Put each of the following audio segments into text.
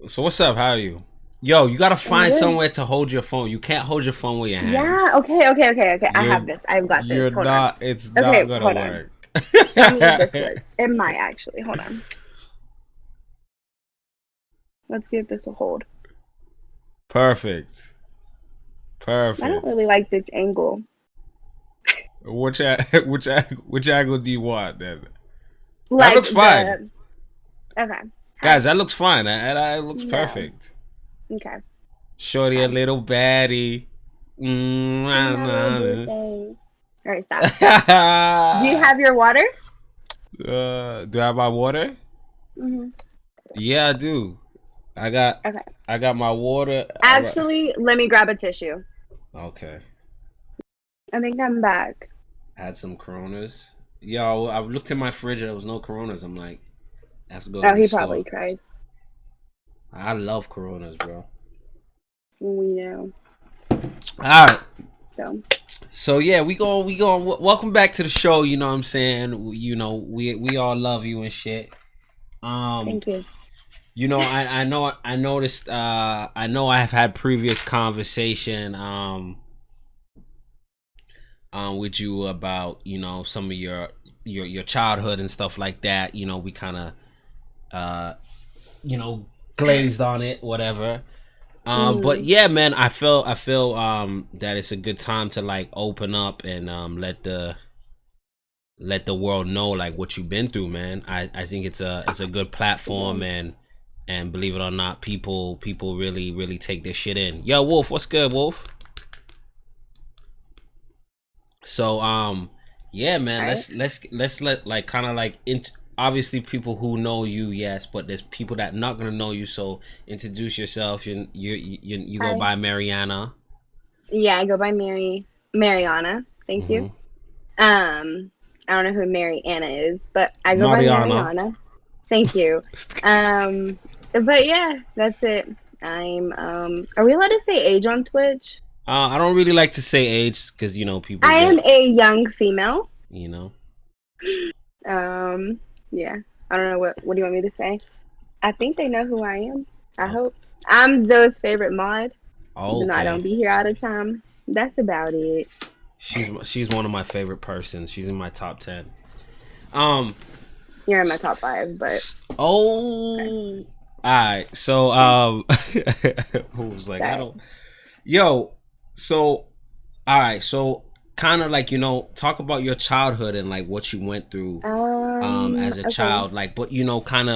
So what's up? How are you? Yo, you gotta I'm find good. somewhere to hold your phone. You can't hold your phone with your hand. Yeah. Okay. I You're have this. I've got this. you're Hold on. not. It's not Okay. gonna Hold on. work. Tell me if this works. It might actually. Hold on. Let's see if this will hold. Perfect. I don't Perfect. really like this angle. Which angle do you want then? That Like looks fine, the. Okay. guys. Hi. That looks fine. That looks No. perfect. Okay. Shorty, a Hi. little baddie. See my little boo thing. All right. Stop. Do you uh, have your water? do I have my water? Hmm. Yeah, I do. I got Okay. I got my water. I got Actually, let me grab a tissue. okay. I think I'm back. I had some Coronas. Yo, I looked in my fridge. There was no Coronas. I'm like, I have to go to Oh, the he store. probably cried. I love Coronas, bro. We know. All right. So, So yeah, we going. Welcome back to the show. You know what I'm saying. We all love you and shit. Um, thank you. I noticed. I know I have had previous conversation. With you about some of your childhood and stuff like that. We kind of uh you know glazed on it, whatever. But Hmm. yeah, man, I feel that it's a good time to like open up and let the world know like what you've been through, man. I think it's a good platform, Yeah. and believe it or not, people really take this shit in. Yo, Wolf, what's good, Wolf? So yeah, man, All right. let's let like kind of like obviously people who know you, yes, but there's people that not gonna know you. So introduce yourself. You go Hi. by Maryana. Yeah, I go by Maryana. Thank you. Mm-hmm. Um, I don't know who Maryana is, but I go by Mariana. Maryana. Thank you. Um, but yeah, that's it. Are we allowed to say age on Twitch? I don't really like to say age because people I am get a young female. you know. Um, yeah. I don't know what do you want me to say? I think they know who I am. I Okay. hope. I'm Zoe's favorite mod, even though I Okay. don't be here all the time. That's about it. She's one of my favorite persons. She's in my top 10. Um. You're in my top five, but okay. Oh. All right. So who was like I That don't. Yo. So all right. So kind of like talk about your childhood and like what you went through as a okay. child, like, but kind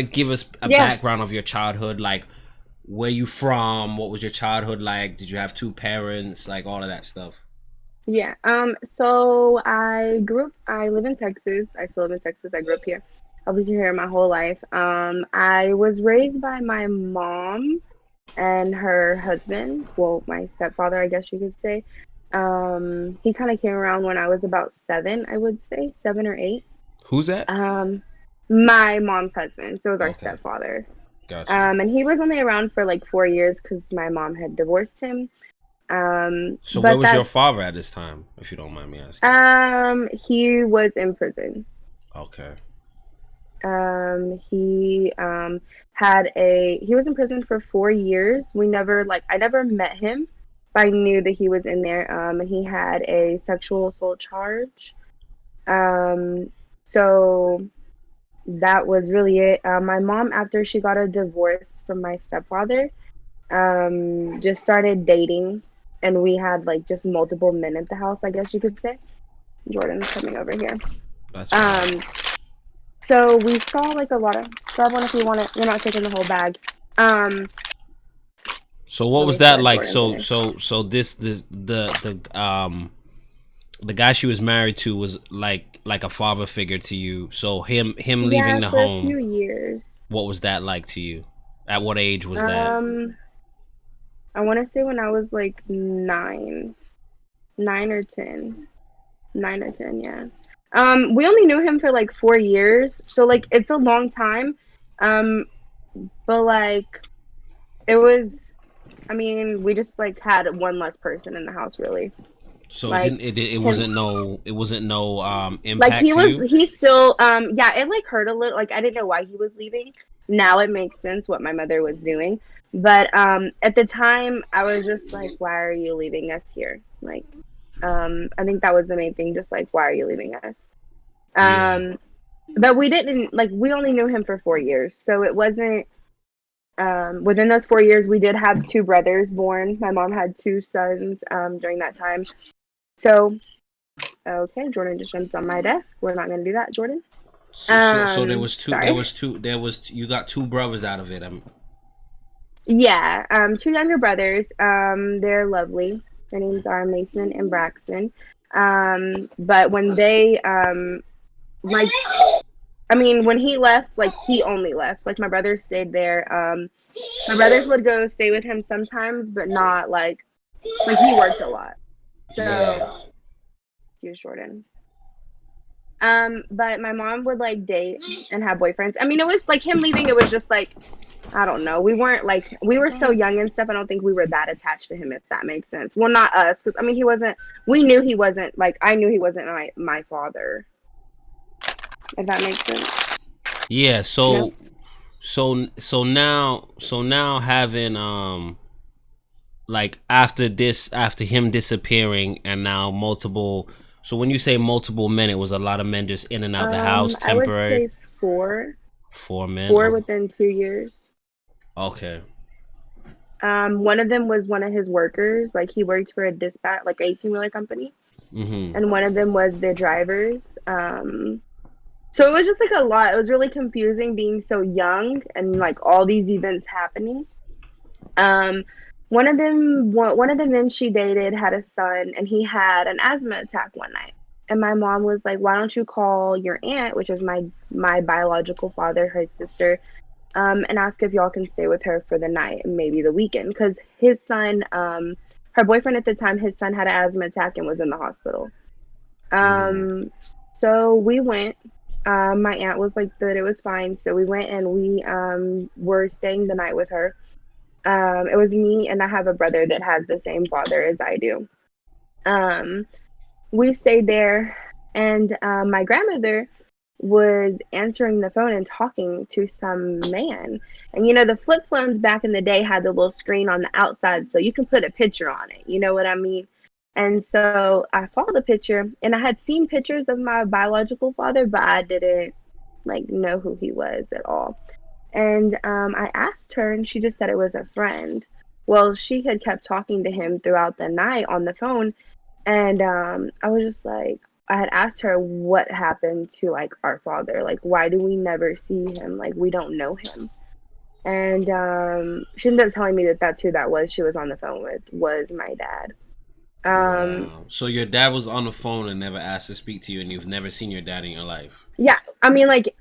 of give us a Yeah. background of your childhood, like where you from, what was your childhood like, did you have two parents, like all of that stuff. Yeah. So I live in Texas. I still live in Texas. I grew up here. I was here my whole life. I was raised by my mom and her husband. Well, my stepfather, I guess you could say. He kind of came around when I was about seven, I would say, 7 or 8. Who's that? Um, my mom's husband. So it was our Okay, stepfather. got you. And he was only around for like 4 years because my mom had divorced him. So where But was your that's father at this time, if you don't mind me asking? he was in prison. Okay. He was in prison for 4 years. I never met him, but I knew that he was in there. And he had a sexual assault charge. Um, so that was really it. My mom, after she got a divorce from my stepfather, just started dating, and we had like just multiple men at the house, I guess you could say. Jordan's coming over here. That's fine. Um, so we saw like a lot of grab one if you want it. You're not taking the whole bag. Um, So what Let was me that let like? Jordan So finish. this the guy she was married to was like a father figure to you. So him leaving Yeah, the for a home, few years. what was that like to you? At what age was that? Um, I want to say when I was like 9, 9 or 10, 9 or 10. Yeah. We only knew him for like 4 years, so like it's a long time. Um, but like it was. I mean, we just like had one less person in the house, really. So it Like didn't it him, wasn't no like impact to you? he still, yeah, it like hurt a little. Like I didn't know why he was leaving. Now it makes sense what my mother was doing. But at the time, I was just like, why are you leaving us here? Like, I think that was the main thing, just like, why are you leaving us? Yeah. Um, but we didn't, like, we only knew him for 4 years. So it wasn't, within those 4 years, we did have two brothers born. My mom had two sons during that time. So, okay, Jordan just jumped on my desk. We're not going to do that, Jordan. So there was two. There Sorry. was two. There was you got two brothers out of it. Yeah, two younger brothers. They're lovely. Their names are Mason and Braxton. But when they like, I mean, when he left, like he only left. Like my brothers stayed there. My brothers would go stay with him sometimes, but not like he worked a lot. Yeah. So, excuse Jordan. But my mom would like date and have boyfriends. I mean, it was like him leaving. It was just like I don't know. We weren't like we were so young and stuff. I don't think we were that attached to him, if that makes sense. Well, not us, because I mean, he wasn't. We knew he wasn't like I knew he wasn't my father, if that makes sense. Yeah. No. So now having like after him disappearing and now multiple. So when you say multiple men, it was a lot of men just in and out the house I would temporary. say four, Four men. four Oh, within 2 years. okay. One of them was one of his workers. Like he worked for a dispatch, like 18-wheeler company, Mm-hmm. and one of them was the drivers. So it was just like a lot. It was really confusing being so young and like all these events happening. Um, one of the men she dated had a son, and he had an asthma attack one night. And my mom was like, "Why don't you call your aunt, which is my biological father, her sister, and ask if y'all can stay with her for the night and maybe the weekend?" Because his son, her boyfriend at the time, his son had an asthma attack and was in the hospital. Mm-hmm. Um, so we went. My aunt was like that it was fine, so we went and we were staying the night with her. It was me, and I have a brother that has the same father as I do. Um, we stayed there, and my grandmother was answering the phone and talking to some man. And you know, the flip phones back in the day had the little screen on the outside, so you can put a picture on it. You know what I mean? And so I saw the picture, and I had seen pictures of my biological father, but I didn't like know who he was at all. And I asked her, and she just said it was a friend. Well, she had kept talking to him throughout the night on the phone, and I was just like, I had asked her what happened to like our father. Like, why do we never see him? Like, we don't know him. And she ended up telling me that that's who that was. She was on the phone with was my dad. Um, Wow. So your dad was on the phone and never asked to speak to you, and you've never seen your dad in your life. yeah, I mean, like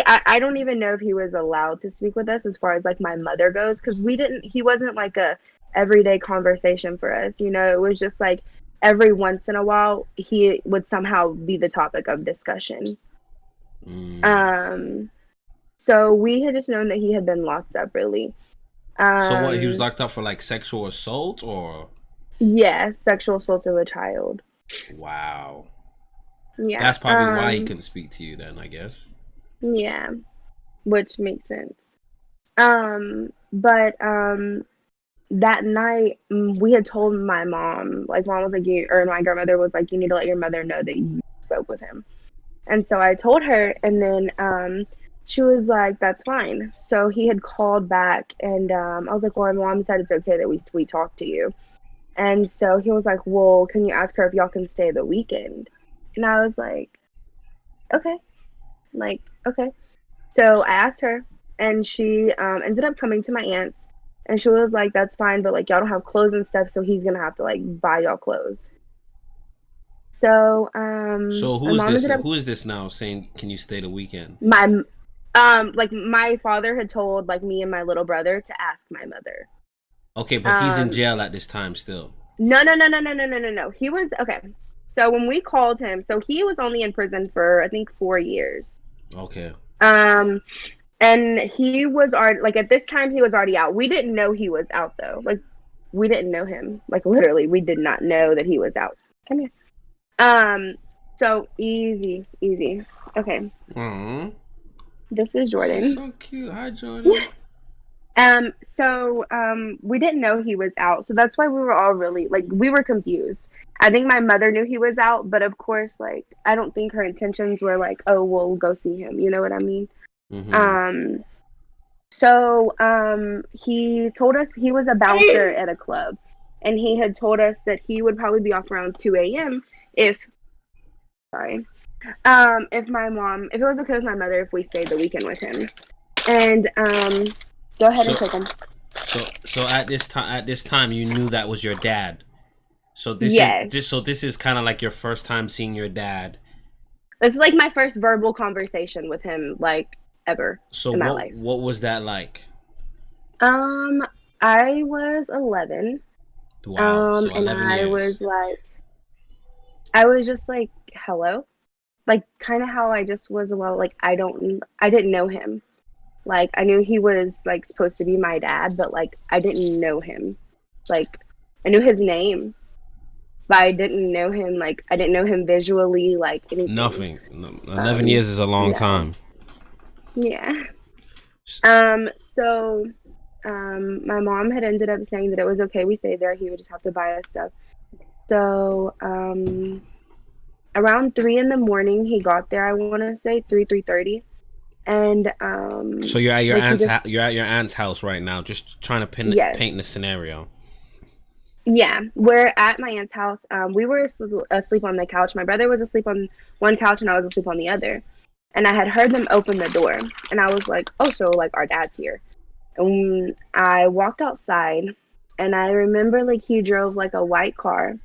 I don't even know if he was allowed to speak with us as far as like my mother goes, because we didn't. He wasn't like a everyday conversation for us. You know, it was just like every once in a while he would somehow be the topic of discussion. Mm. Um, so we had just known that he had been locked up, really. So what? He was Um, locked up for like sexual assault, or yeah, sexual assault of a child. wow. Yeah. That's probably why he couldn't speak to you then, I guess. Yeah, which makes sense. But that night we had told my mom, like mom was like you, or my grandmother was like, you need to let your mother know that you spoke with him. And so I told her, and then she was like, that's fine. So he had called back, and I was like, well, my mom said it's okay that we talk to you. And so he was like, well, can you ask her if y'all can stay the weekend? And I was okay, like okay. So I asked her, and she ended up coming to my aunt's, and she was like, "That's fine, but like y'all don't have clothes and stuff, so he's gonna have to like buy y'all clothes." So So my who is mom this? ended up Who is this now saying, "Can you stay the weekend"? my like my father had told like me and my little brother to ask my mother. Okay, but he's in Um, jail at this time still. no. He was okay. So when we called him, so he was only in prison for I think 4 years. Okay. Um, and he was already like at this time he was already out. We didn't know he was out though. Like we didn't know him. Like literally, we did not know that he was out. Come here. Um. So easy. Okay. Hmm. This is She's Jordan. so cute. Hi, Jordan. We didn't know he was out, so that's why we were all really like we were confused. I think my mother knew he was out, but of course, like I don't think her intentions were like, oh, we'll go see him. You know what I mean? Mm-hmm. Um, he told us he was a bouncer at a club, and he had told us that he would probably be off around 2 a.m. if sorry, if it was okay with my mother if we stayed the weekend with him. And go ahead and So, take him. so at this time, you knew that was your dad. So this is Yes. this. So this is kind of like your first time seeing your dad. This is like my first verbal conversation with him, like ever So in my what life. what was that like? Um, I was 11. Wow. So And 11 years. I was just like, hello, like kind of how I just was. Well, like I didn't know him. Like I knew he was like supposed to be my dad, but like I didn't know him. Like I knew his name, but I didn't know him. Like I didn't know him visually, like anything. Nothing. No, 11 years Um, is a long no, time. yeah. S- So my mom had ended up saying that it was okay we stay there. He would just have to buy us stuff. So around 3 in the morning, he got there. I want to say 3:30, and So you're at your like he aunt's just you're at your aunt's house right now, just trying to yes, paint the scenario. yeah. We're at my aunt's house. We were asleep on the couch. My brother was asleep on one couch, and I was asleep on the other. And I had heard them open the door, and I was like, "Oh, so like our dad's here." And I walked outside, and I remember like he drove like a white car,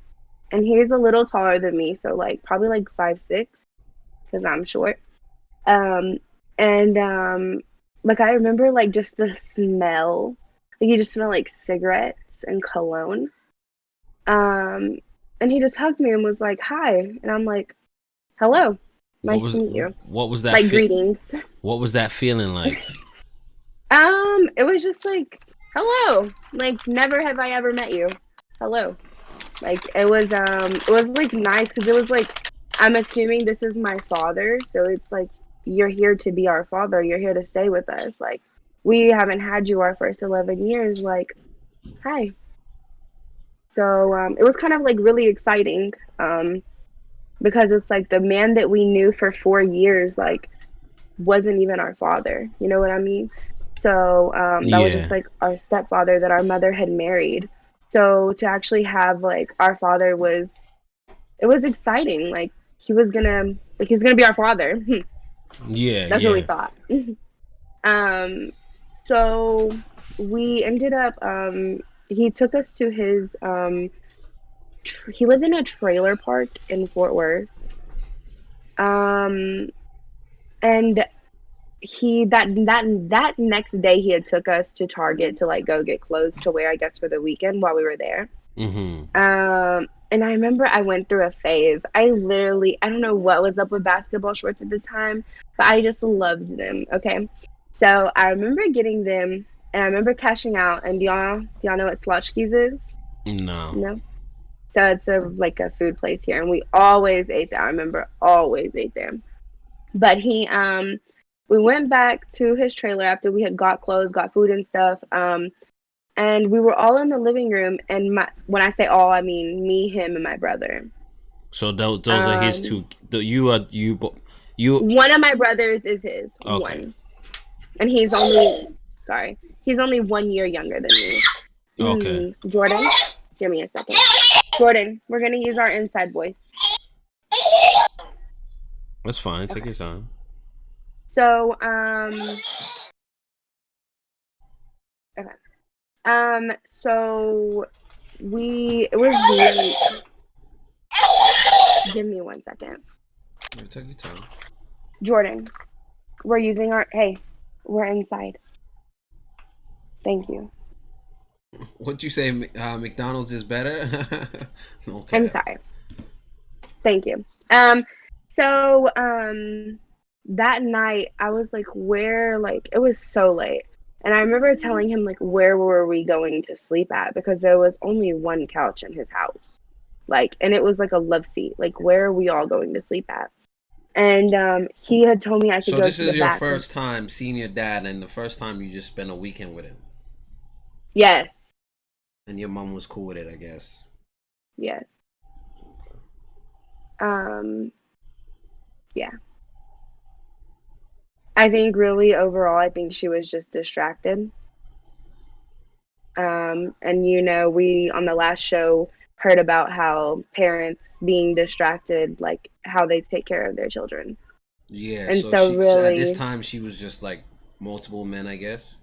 and he's a little taller than me, so like probably like 5'6", because I'm short. Um, and like I remember like just the smell, like you just smell like cigarettes and cologne. Um, and he just hugged me and was like, "Hi," and I'm like, "Hello, What nice was to meet you," what was that like fit? greetings. What was that feeling like? It was just like, "Hello," like never have I ever met you. Hello. Like it was like nice because it was like I'm assuming this is my father, so it's like you're here to be our father. You're here to stay with us. Like we haven't had you our first 11 years. Like hi. So it was kind of like really exciting because it's like the man that we knew for 4 years like wasn't even our father. You know what I mean? So that was just Yeah. like our stepfather that our mother had married. So to actually have like our father was it was exciting. Like he was gonna be our father. Yeah. That's what we Yeah. thought. um, so we ended up. He took us to his. He lives in a trailer park in Fort Worth. Um, and that next day he had took us to Target to like go get clothes to wear, I guess, for the weekend while we were there. Mm-hmm. And I remember I went through a phase. I don't know what was up with basketball shorts at the time, but I just loved them. Okay. So I remember getting them and I remember cashing out. And do y'all know what Slotchkis is? No. No. So it's like a food place here. And we always ate there. I remember always ate there. But we went back to his trailer after we had got clothes, got food and stuff. And we were all in the living room, and when I say all, I mean me, him, and my brother. So those are his Um, two. You. one of my brothers is his Okay. one, and he's only 1 year younger than me. Okay. Jordan, give me a second. Jordan, we're gonna use our inside voice. That's fine. Take Okay. your time. So okay. So we it was really. Give me 1 second. Yeah, take your time. Jordan, we're using our. Hey, we're inside. Thank you. What'd you say? McDonald's is better. I'm Okay. sorry. Thank you. Um, so that night I was like, where like it was so late. And I remember telling him like where were we going to sleep at because there was only one couch in his house. Like and it was like a love seat. Like where are we all going to sleep at? And he had told me I could So go this to the is your back room. first time seeing your dad, and the first time you just spent a weekend with him, Yes, and your mom was cool with it, I guess. yes. Um, yeah. I think really overall, I think she was just distracted. And we on the last show heard about how parents being distracted, like how they take care of their children. Yeah. And So so she at this really, time she was just like multiple men, I guess.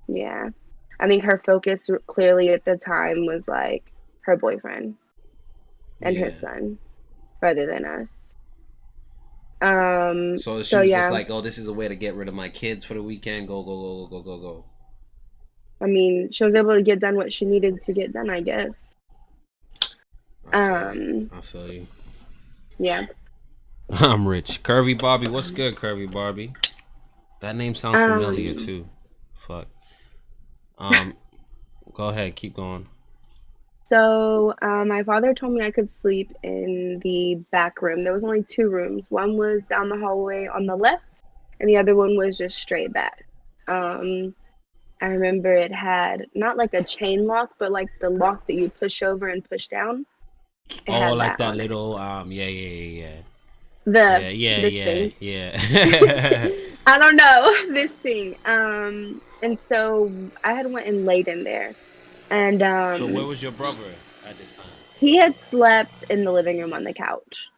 yeah. I think her focus clearly at the time was like her boyfriend and his Yeah. son rather than us. So she So was just yeah, like, "Oh, this is a way to get rid of my kids for the weekend. Go, go, go, go, go, go, go." I mean, she was able to get done what she needed to get done, I guess. I feel you. Um, I feel you. yeah. I'm rich. Curvy Barbie, what's good, Curvy Barbie? That name sounds familiar Um, too. Fuck. Um, Go ahead, keep going. so my father told me I could sleep in the back room. There was only two rooms. One was down the hallway on the left, and the other one was just straight back. Um, I remember it had not like a chain lock, but like the lock that you push over and push down. It Oh, had like that that on it. little yeah, yeah, yeah, The yeah, yeah, this yeah, thing. yeah, yeah. I don't know this thing. And so I had went and laid in there, and So where was your brother at this time? he had slept in the living room on the couch.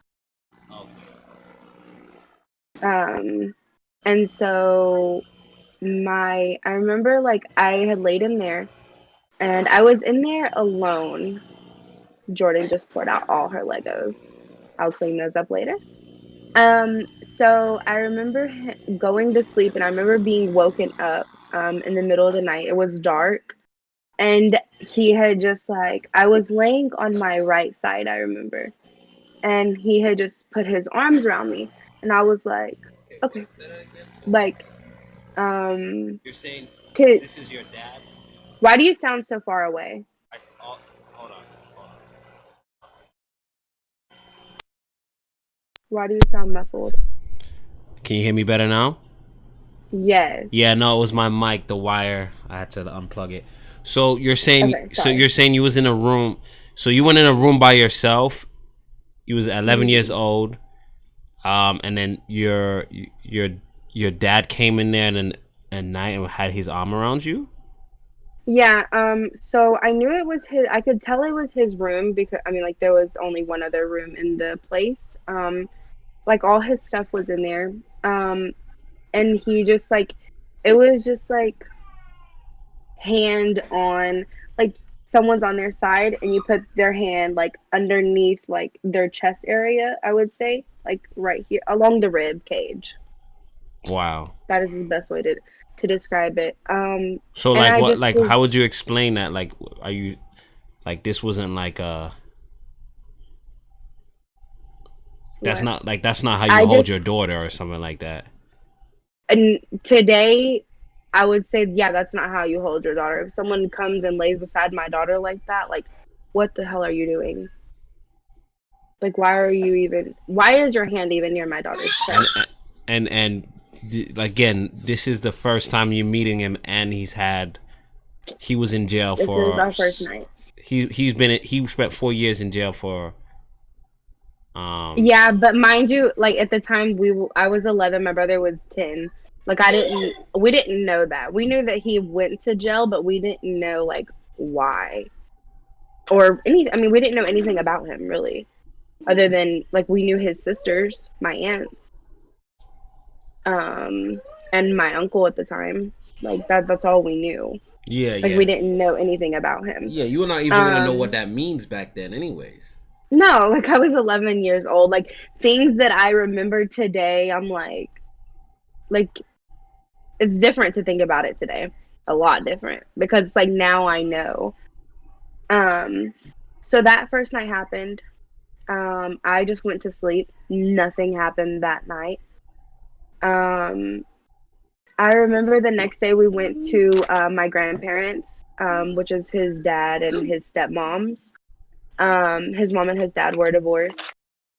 Okay. Um, and so I remember like I had laid in there, and I was in there alone. Jordan just poured out all her Legos. I'll clean those up later. So I remember going to sleep, and I remember being woken up in the middle of the night. It was dark, and he had just like I was laying on my right side, I remember, and he had just put his arms around me, and I was like, Okay, okay, wait. Say that again. So like um, you're saying to this is your dad? why do you sound so far away? Oh, hold on, hold on. Why do you sound muffled? Can you hear me better now? Yes. Yeah, no, it was my mic, the wire. I had to unplug it. So you're saying, Okay, sorry. you was in a room. So you went in a room by yourself. You was 11 years Hmm. old. And then your dad came in there and then at night and had his arm around you. Yeah, so I knew it was his, I could tell it was his room because I mean like there was only one other room in the place. Like all his stuff was in there. Um, and he just like it was just like hand on like someone's on their side and you put their hand like underneath like their chest area, I would say, like right here along the rib cage. Wow. That is the best way to describe it. So And like I what? just Like was how would you explain that? Like are you like this wasn't like what that's not how you I hold just your daughter or something like that. and today I would say, yeah, that's not how you hold your daughter. If someone comes and lays beside my daughter like that, like, what the hell are you doing? Like, why is your hand even near my daughter's chest? And again, this is the first time you're meeting him, and he was in jail This is for our first night. he spent 4 years in jail for um Yeah, but mind you, like at the time I was 11, my brother was 10. Like we didn't know that. We knew that he went to jail, but we didn't know like why or any. I mean, we didn't know anything about him really, other than like we knew his sisters, my aunts, um, and my uncle at the time. Like that's all we knew. yeah, Like we yeah. didn't know anything about him. Yeah, you were not even gonna know what Um, that means back then anyways. no, like I was 11 years old. Like things that I remember today, I'm like it's different to think about it today. A lot different because it's like now I know. Um, so that first night happened. I just went to sleep. Nothing happened that night. Um, I remember the next day we went to my grandparents, which is his dad and his stepmom's. His mom and his dad were divorced.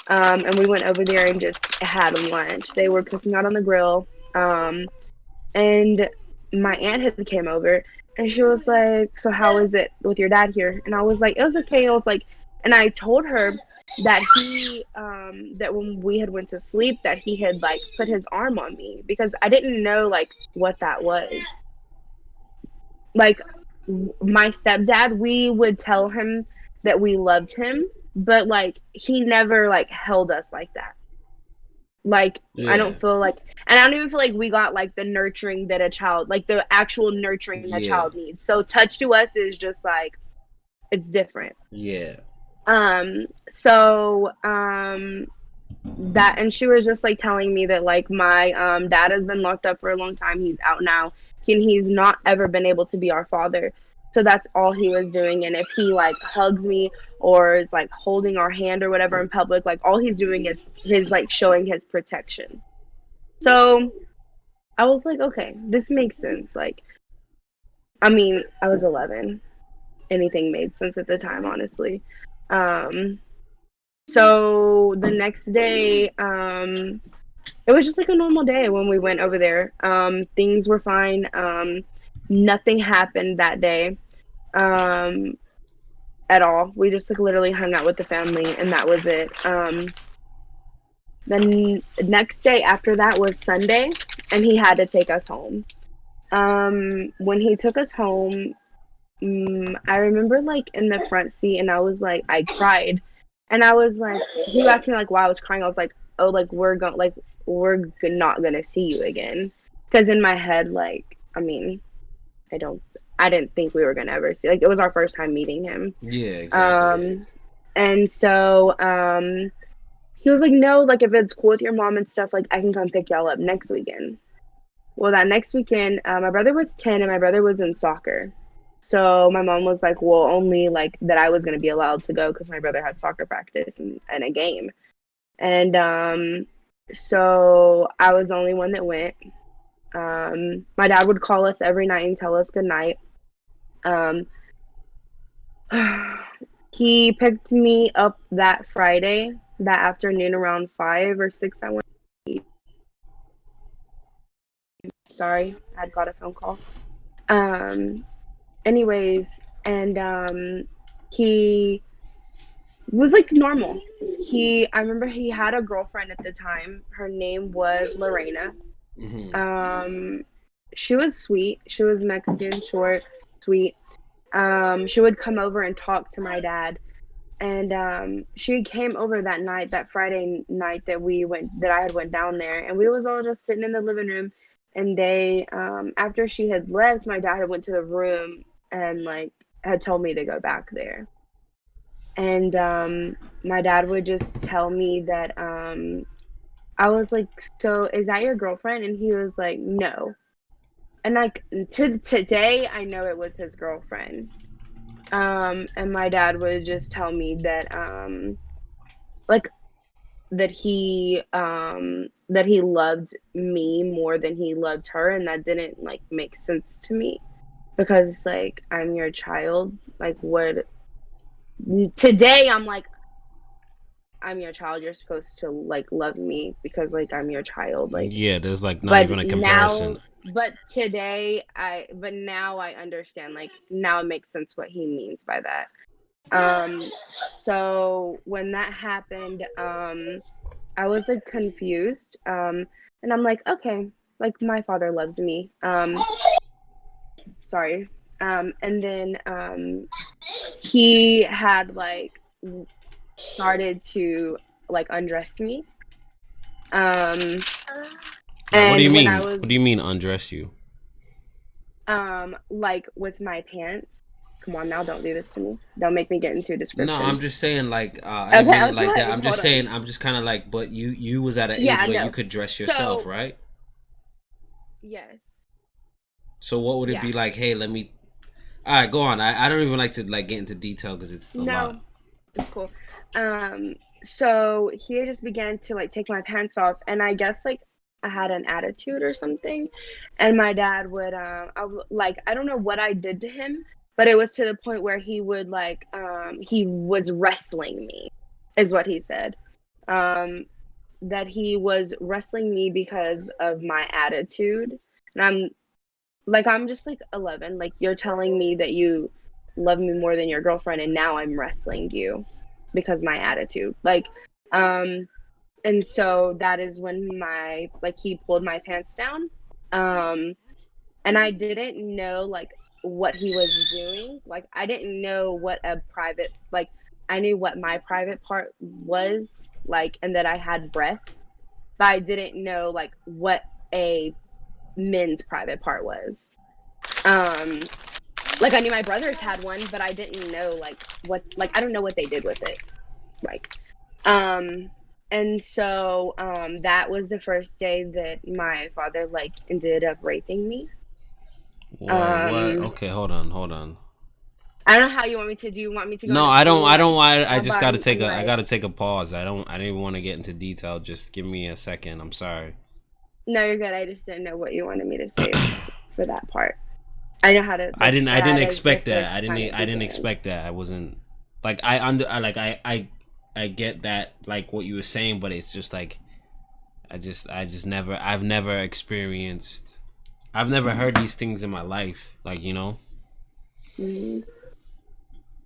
And we went over there and just had lunch. They were cooking out on the grill. And my aunt had came over and she was like, "So how is it with your dad here?" And I was like, "It was okay." I was like, and I told her that that when we had went to sleep that he had like put his arm on me because I didn't know like what that was. Like my stepdad, we would tell him that we loved him, but like he never like held us like that. Like I Yeah. don't feel like, and I don't even feel like we got like the nurturing that a child, like the actual nurturing that Yeah. child needs. So touch to us is just like it's different. Yeah. So that, and she was just like telling me that like my dad has been locked up for a long time. He's out now, and he's not ever been able to be our father. So that's all he was doing. And if he like hugs me or is like holding our hand or whatever in public, like all he's doing is his like showing his protection. So I was like, okay, this makes sense. Like, I mean, I was 11. Anything made sense at the time, honestly. Um, so the next day, it was just like a normal day when we went over there. Things were fine. Nothing happened that day um, at all. We just like literally hung out with the family, and that was it. Then next day after that was Sunday, and he had to take us home. When he took us home, I remember like in the front seat, and I was like, I cried, and I was like, he asked me like why I was crying. I was like, oh, like we're not gonna see you again, because in my head, like, I mean, I don't, I didn't think we were gonna ever see. Like, it was our first time meeting him, Yeah. Exactly. um, and so he was like, no, like if it's cool with your mom and stuff, like I can come pick y'all up next weekend. Well, that next weekend, my brother was 10 and my brother was in soccer. So my mom was like, well, only like that I was going to be allowed to go because my brother had soccer practice and a game. And so I was the only one that went. My dad would call us every night and tell us good night. Um, he picked me up that Friday, that afternoon around 5 or 6. I went. Sorry, I had got a phone call. Um, anyways, and he was like normal. I remember he had a girlfriend at the time. Her name was Maryana. Hmm. Um, she was sweet. She was Mexican, short, sweet. She would come over and talk to my dad. And she came over that night, that Friday night that I had went down there, and we was all just sitting in the living room. And they, after she had left, my dad had went to the room and like had told me to go back there. And my dad would just tell me that I was like, "So is that your girlfriend?" And he was like, "No." And like to today, I know it was his girlfriend. And my dad would just tell me that like that he loved me more than he loved her, and that didn't like make sense to me because it's like I'm your child. Like what today I'm like I'm your child. You're supposed to like love me because like I'm your child. Like, Yeah. There's like not but even a now, comparison. but now I understand. Like now it makes sense what he means by that. So when that happened, I was like confused. And I'm like, okay, like my father loves me. Sorry. And then he had like started to like undress me. Um, Like, what do you and when I mean? What was do you mean undress you? like with my pants. Come on now, don't do this to me. Don't make me get into No, description. I'm just saying like I didn't Okay, mean I it was like that. like, I'm just hold on. saying I'm just kind of like, but you was at an age Yeah, where you no. could dress yourself, So right? yes, So what would it yeah, be like? Hey, let me. All right, go on. I don't even like to like get into detail because it's a lot. no, it's cool. So he just began to like take my pants off, and I guess like I had an attitude or something, and my dad would, like I don't know what I did to him, but it was to the point where he would like, he was wrestling me, is what he said. Um, that he was wrestling me because of my attitude. And I'm just like 11. Like, you're telling me that you love me more than your girlfriend, and now I'm wrestling you because my attitude. Um, and so that is when he pulled my pants down. Um, and I didn't know like what he was doing. Like, I didn't know what a private, like, I knew what my private part was like, and that I had breasts, but I didn't know like what a men's private part was. Um, like, I knew my brothers had one, but I didn't know I don't know what they did with it. Like, um, and so that was the first day that my father like ended up raping me. What? Um, Okay, hold on. I don't know how you want me to do. You want me to go No, into I don't. full I like don't. I just gotta body take and a. I like gotta take a pause. I don't. I didn't want to get into detail. Just give me a second. I'm sorry. no, you're good. I just didn't know what you wanted me to say for that part. I know how to I like didn't. I didn't that is the expect that. first time it I didn't began. expect that. I wasn't like I under. I like. I get that like what you were saying, but it's just like I just never. I've never experienced. I've never heard these things in my life. Like Mm-hmm.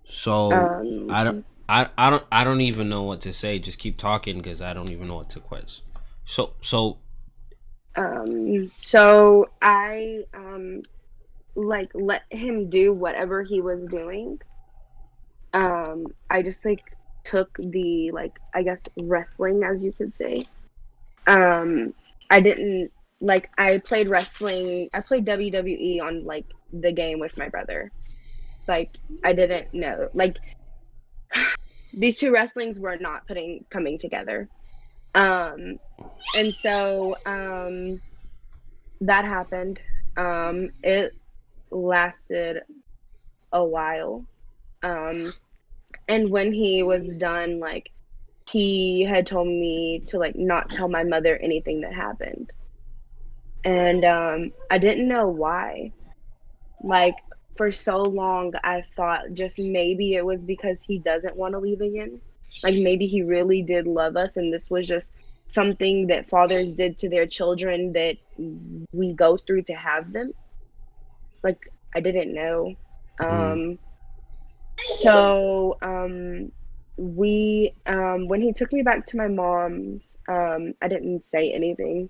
So Um, I don't. I don't even know what to say. Just keep talking because I don't even know what to question. So. so I like let him do whatever he was doing. I just like took the like I guess wrestling as you could say. Um, I didn't like I played wrestling. I played WWE on like the game with my brother. Like, I didn't know like these two wrestlings were not putting coming together. Um, and so that happened. It lasted a while. Um, and when he was done, like he had told me to like not tell my mother anything that happened. And I didn't know why. Like, for so long I thought just maybe it was because he doesn't want to leave again. Like, maybe he really did love us and this was just something that fathers did to their children that we go through to have them. Like, I didn't know. Mm, Um so we when he took me back to my mom's, I didn't say anything.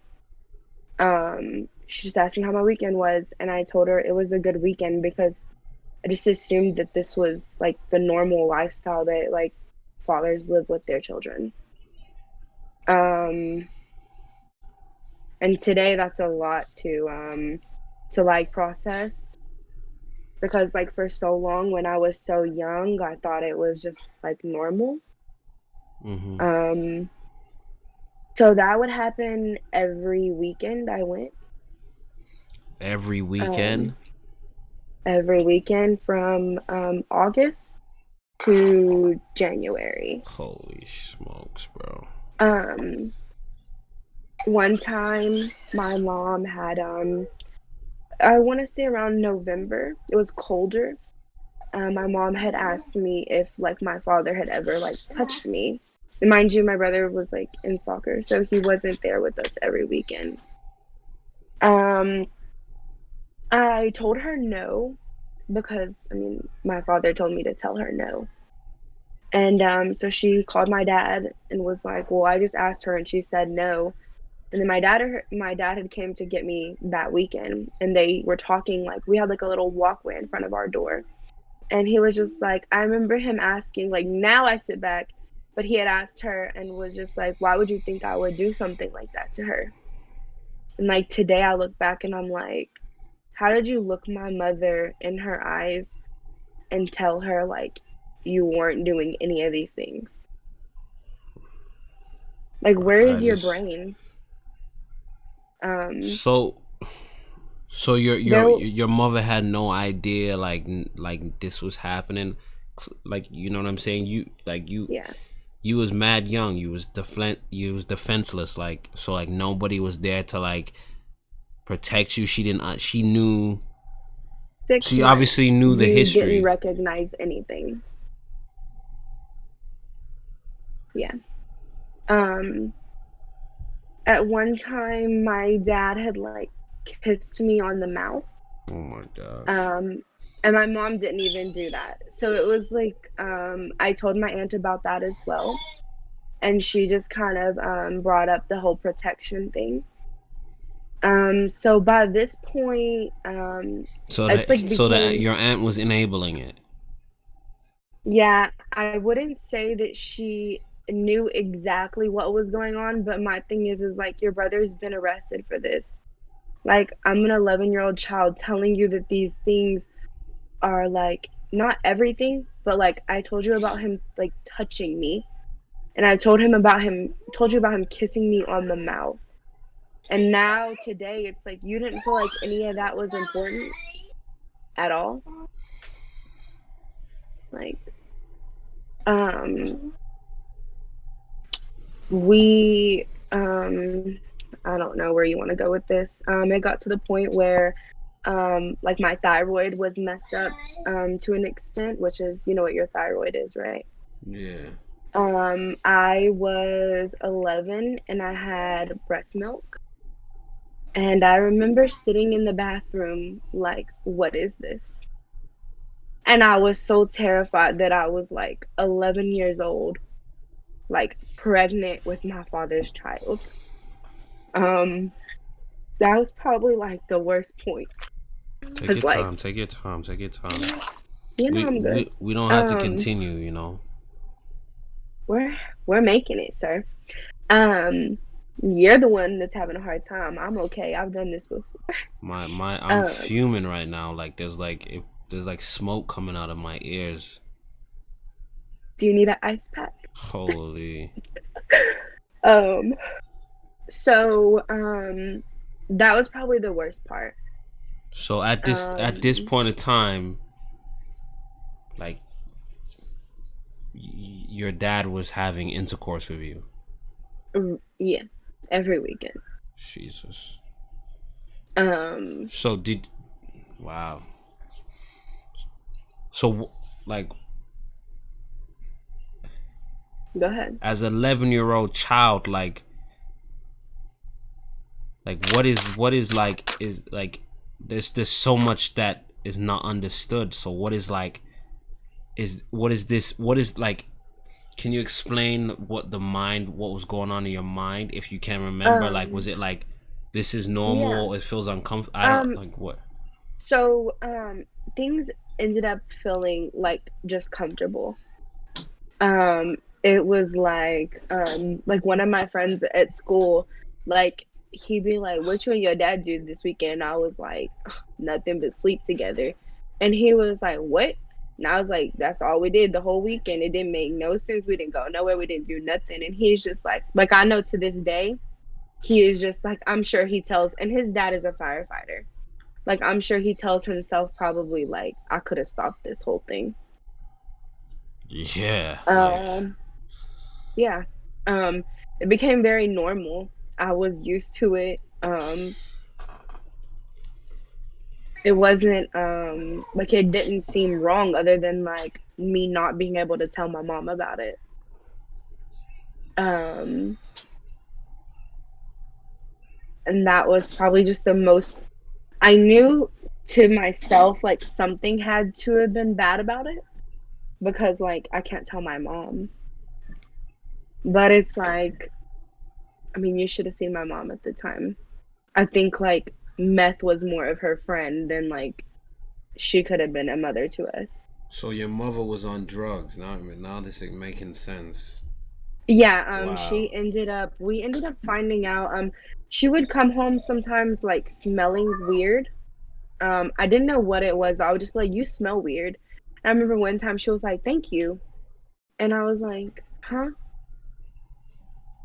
She just asked me how my weekend was, and I told her it was a good weekend because I just assumed that this was like the normal lifestyle that like fathers live with their children. Um, and today that's a lot to like process because like for so long when I was so young, I thought it was just like normal. mm-hmm. Um, so that would happen every weekend I went. Every Um, weekend. every weekend from August to January. Holy smokes, bro. Um, one time my mom had I want to say around November. It was colder. My mom had asked me if like my father had ever like touched me. And mind you, my brother was like in soccer, so he wasn't there with us every weekend. Um, I told her no because I mean my father told me to tell her no. And so she called my dad and was like, "Well, I just asked her and she said no." And then my dad had came to get me that weekend, and they were talking like we had like a little walkway in front of our door, and he was just like, I remember him asking like now I sit back, but he had asked her and was just like, why would you think I would do something like that to her? And like today I look back and I'm like, how did you look my mother in her eyes and tell her like you weren't doing any of these things? Like, where I is your just brain? Um, so so there, your mother had no idea like this was happening. Like you know what I'm saying. yeah. You was mad young. You was defenseless. Like so like nobody was there to like protect you. She didn't. She knew. six She months, obviously knew the you didn't history. recognize anything. Yeah. Um, at one time, my dad had like kissed me on the mouth. Oh my gosh. Um, and my mom didn't even do that. So it was like, I told my aunt about that as well. And she just kind of brought up the whole protection thing. So by this point, it's like So that became, your aunt was enabling it. yeah, I wouldn't say that she knew exactly what was going on, but my thing is like your brother's been arrested for this. Like I'm an 11-year-old child telling you that these things are like not everything, but like I told you about him like touching me, and I told you about him kissing me on the mouth. And now today it's like you didn't feel like any of that was important at all. Like um we I don't know where you want to go with this. It got to the point where like my thyroid was messed up to an extent, which is you know what your thyroid is, right? Yeah. I was 11 and I had breast milk. And I remember sitting in the bathroom like, what is this? And I was so terrified that I was like 11 years old, like pregnant with my father's child. Um, that was probably like the worst point. Take Cause your like, time. Take your time. Take your time. you know, We I'm good. we we don't have to Um, continue. You know. we're we're making it, sir. Um, you're the one that's having a hard time. I'm okay. I've done this before. I'm Um, fuming right now. Like there's like smoke coming out of my ears. do you need an ice pack? Holy. Um, so that was probably the worst part. So at this Um, point in time, like your dad was having intercourse with you. yeah, every weekend. Jesus. Um, So did wow. So like go ahead. as an 11-year-old child, like what is like is like there's so much that is not understood. So what is like is what is this what is like can you explain what was going on in your mind if you can remember? Like was Um, it like this is yeah. normal, it feels uncomfortable, I don't Um, like what. so things ended up feeling like just comfortable. It was like one of my friends at school, like he'd be like, "What you and your dad do this weekend?" I was like, "Nothing but sleep together," and he was like, "What?" And I was like, "That's all we did the whole weekend. It didn't make no sense. We didn't go nowhere. We didn't do nothing." And he's just like I know to this day, he is just like I'm sure he tells, and his dad is a firefighter. Like I'm sure he tells himself probably like I could have stopped this whole thing. Yeah, like Um, yeah. It became very normal. I was used to it. It wasn't like it didn't seem wrong other than like me not being able to tell my mom about it. Um, and that was probably just the most I knew to myself like something had to have been bad about it because like I can't tell my mom. But it's like I mean, you should have seen my mom at the time. I think like meth was more of her friend than like she could have been a mother to us. so your mother was on drugs. Now this is making sense. Yeah, Wow. she we ended up finding out she would come home sometimes like smelling weird. I didn't know what it was. I would just be like, "You smell weird." And I remember one time she was like, "Thank you." And I was like, "Huh?"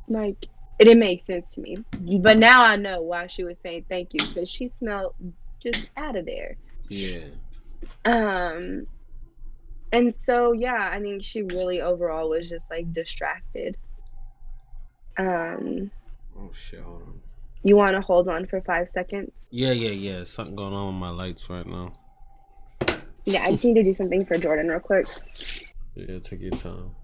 Like it didn't make sense to me. But now I know why she was saying thank you because she smelled just out of there. Yeah. Um And so, yeah, I think she really overall was just like distracted. Um, Oh shit, hold on. you want to hold on for 5 seconds? Yeah. Something going on with my lights right now. Yeah, I just need to do something for Jordan real quick. Yeah, take your time.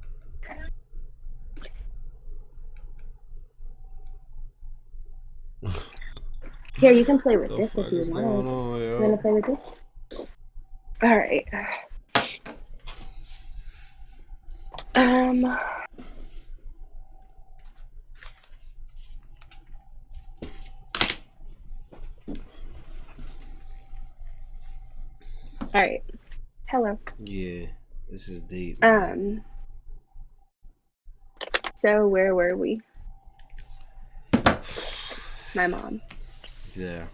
Here, you can play with The this if fuck you is going want. on, You wanna yo? play with this? All right. Um. All right. Hello. Yeah, this is deep, man. Um. So where were we? My mom. Yeah.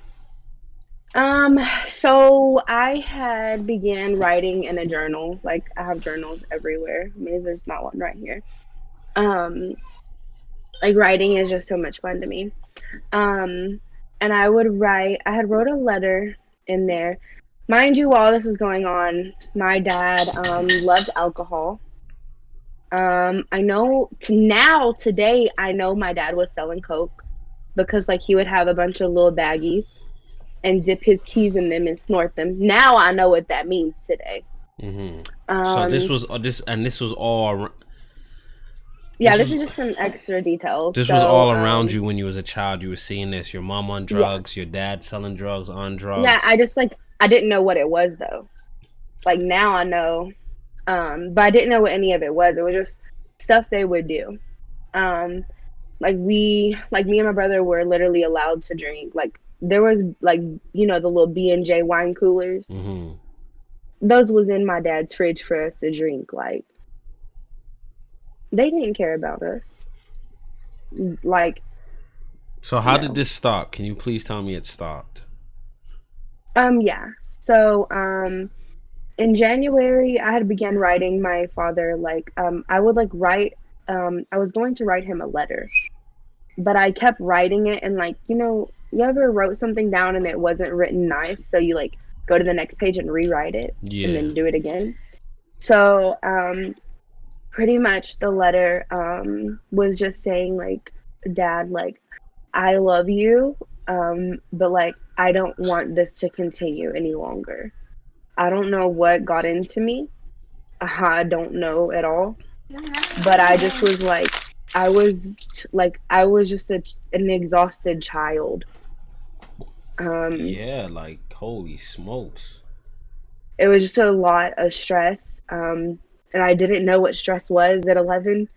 So I had began writing in a journal. Like I have journals everywhere. Maybe there's not one right here. Um, like writing is just so much fun to me. Um, and I would write. I had wrote a letter in there. Mind you, while this was going on, my dad loved alcohol. I know now today I know my dad was selling coke because like he would have a bunch of little baggies and dip his keys in them and snort them. Now I know what that means today. Mm-hmm. So this Um, was this was all yeah, this this was is just some extra details. this was So, all around you when you was a child. You were seeing this. Your mom on yeah, drugs, your dad selling drugs, on yeah. I drugs. just like I didn't know what it was though. Like now I know, but I didn't know what any of it was. It was just stuff they would do. Um, like me and my brother were literally allowed to drink. Like there was like the little B&J wine coolers. Mm-hmm. Those was in my dad's fridge for us to drink. Like they didn't care about us. Like So how did no. this stop? Can you please tell me it stopped? Yeah. So in January I had began writing my father like I would like write I was going to write him a letter, but I kept writing it and like you ever wrote something down and it wasn't written nice, so you like go to the next page and rewrite it and Yeah. then do it again. So pretty much the letter was just saying like, dad, like I love you, but like I don't want this to continue any longer. I don't know what got into me. I don't know at all. But I just was like, I was just an exhausted child. Um, Yeah, like holy smokes. it was just a lot of stress. And I didn't know what stress was at 11.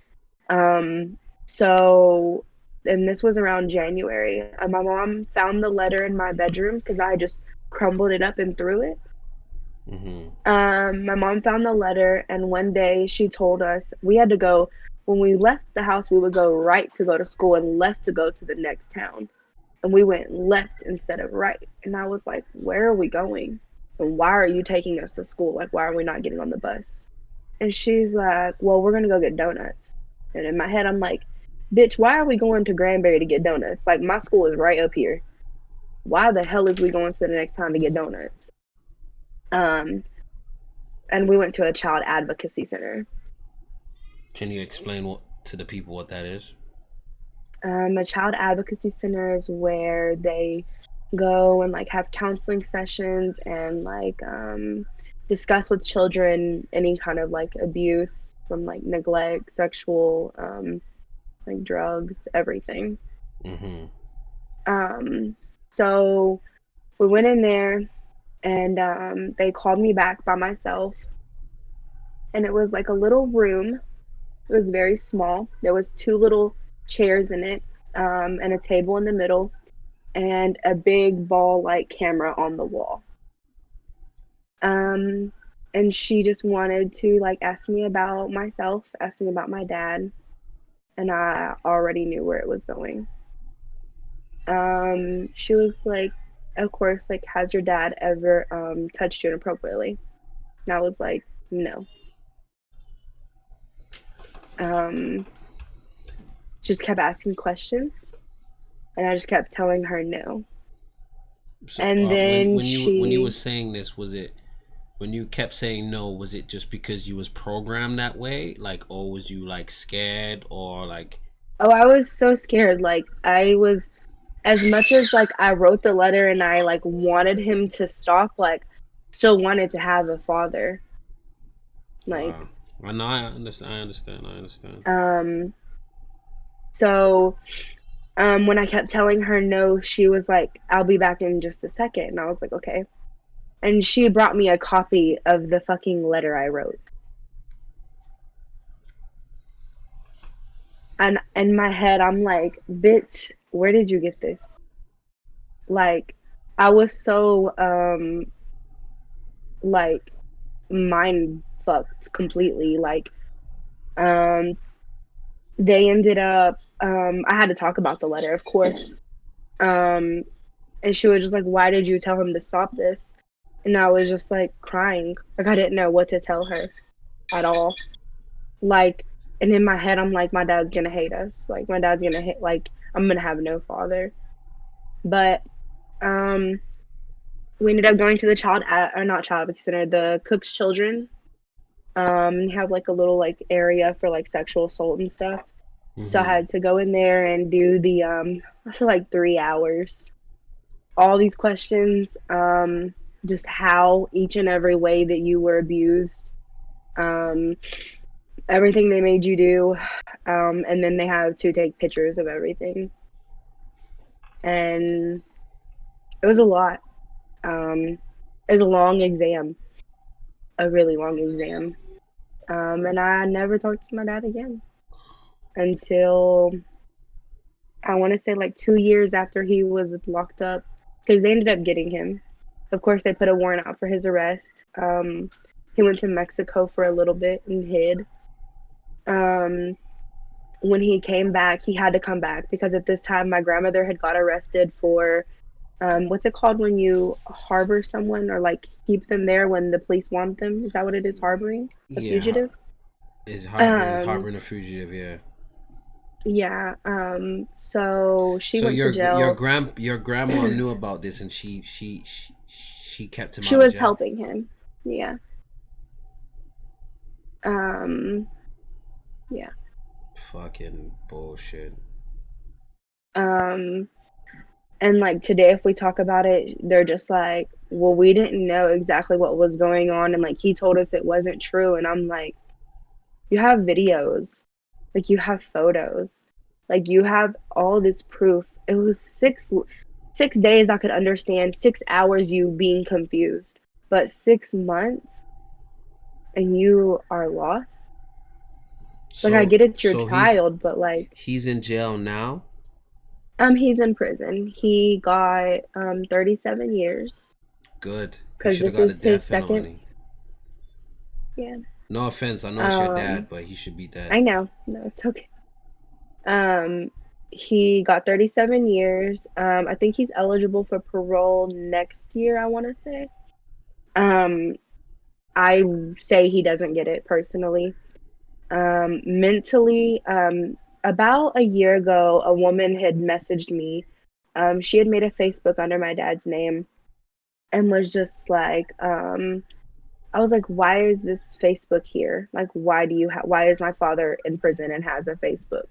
Um, so, and this was around January. My mom found the letter in my bedroom because I just crumbled it up and threw it. Mm-hmm. My mom found the letter, and one day she told us we had to go. When we left the house, we would go right to go to school and left to go to the next town. And we went left instead of right. And I was like, where are we going? And why are you taking us to school? Like, why are we not getting on the bus? And she's like, well, we're going to go get donuts. And in my head, I'm like, bitch, why are we going to Granbury to get donuts? Like, my school is right up here. Why the hell is we going to the next town to get donuts? Um, and we went to a child advocacy center. Can you explain what to the people what that is? A child advocacy center is where they go and like have counseling sessions and like discuss with children any kind of like abuse from like neglect, sexual, like drugs, everything. Mm-hmm. Um, so we went in there and they called me back by myself, and it was like a little room. It was very small. There was two little chairs in it, and a table in the middle, and a big ball like camera on the wall. Um, and she just wanted to like ask me about myself, ask me about my dad, and I already knew where it was going. She was like, of course, like, has your dad ever touched you inappropriately? And I was like, no. Um, just kept asking questions, and I just kept telling her no. So And when then when you were she, saying this, was it when you kept saying no? Was it just because you was programmed that way, like, or was you like scared, or like? oh, I was so scared. Like, I was, as much as like I wrote the letter and I like wanted him to stop, like, still wanted to have a father. Like, Wow. I know. I understand. I understand. I understand. um, so When I kept telling her no, she was like, I'll be back in just a second. And I was like, okay. And she brought me a copy of the fucking letter I wrote. And in my head, I'm like, bitch, where did you get this? Like, I was so, like, mind fucked completely. Like, um, they ended up, I had to talk about the letter, of course. Um, and she was just like, why did you tell him to stop this? And I was just like crying. Like, I didn't know what to tell her at all. Like, and in my head, I'm like, my dad's gonna hate us. Like, my dad's gonna hate, like, I'm gonna have no father. But, um, we ended up going to the or not child center, the Cook's Children. And have like a little like area for like sexual assault and stuff. So I Mm-hmm. had to go in there and do the I feel like 3 hours. All these questions, just how each and every way that you were abused, um, everything they made you do, and then they have to take pictures of everything. And it was a lot. It was a long exam, a really long exam. And I never talked to my dad again until I want to say like 2 years after he was locked up, because they ended up getting him. Of course, they put a warrant out for his arrest. He went to Mexico for a little bit and hid. Um, when he came back, he had to come back because at this time my grandmother had got arrested for what's it called when you harbor someone or like keep them there when the police want them? Is that what it is? Harboring a Yeah, fugitive? is Um, harboring a fugitive. Yeah. yeah. So she So went to jail. your grandma knew about this, and she kept him She out of was jail. helping him. Yeah. Um, yeah. Fucking bullshit. Um, and like today, if we talk about it, they're just like, well, we didn't know exactly what was going on. And like, he told us it wasn't true. And I'm like, you have videos, like, you have photos, like, you have all this proof. It was 6 days I could understand, 6 hours you being confused, but 6 months and you are lost. Like, I get it's your So child, but like, he's in jail now. he's in prison. He got 37 years Good. He because should have this got a is his death second. penalty. Yeah. No offense, I know it's your dad, Um, but he should be dead. I know. No, it's okay. Um, he got 37 years. I think he's eligible for parole next year, I want to say. Um, I say he doesn't get it personally. Mentally, about a year ago, a woman had messaged me. She had made a Facebook under my dad's name and was just like, I was like, why is this Facebook here? Like, why is my father in prison and has a Facebook?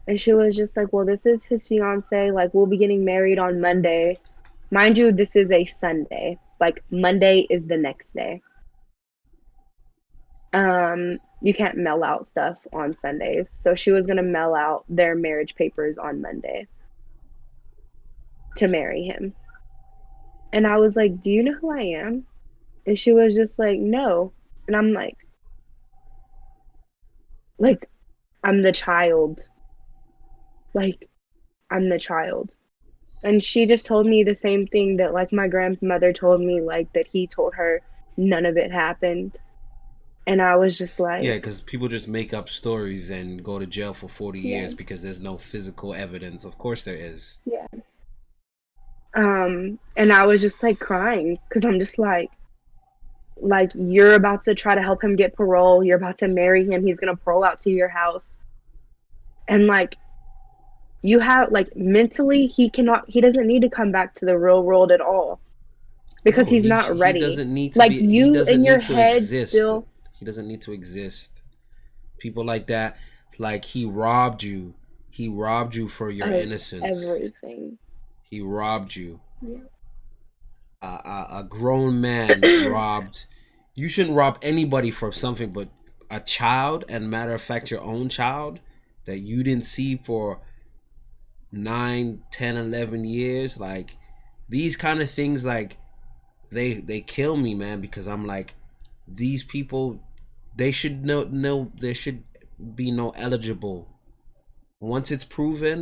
And she was just like, well, this is his fiance. Like, we'll be getting married on Monday. Mind you, this is a Sunday. Like, Monday is the next day. You can't mail out stuff on Sundays. So she was going to mail out their marriage papers on Monday to marry him. And I was like, do you know who I am? And she was just like, no. And I'm like, I'm the child. Like, I'm the child. And she just told me the same thing that like my grandmother told me, like that he told her none of it happened. And I was just Yeah, like, because people just make up stories and go to jail for 40 years yeah, because there's no physical evidence. Of course there is. yeah. And I was just like crying because I'm just like you're about to try to help him get parole, you're about to marry him, he's gonna parole out to your house. And like you have like mentally he doesn't need to come back to the real world at all because No, he's not he ready. doesn't need to Like be. He you doesn't in your need to head exist. still He doesn't need to exist. People like that, like he robbed you. He robbed you for your of innocence. everything. He robbed you. Yeah. A grown man robbed. You shouldn't rob anybody for something, but a child, and matter of fact, your own child that you didn't see for 9, 10, 11 years. Like these kind of things, like they kill me, man, because I'm like, these people, they should know there should be no eligible. Once it's proven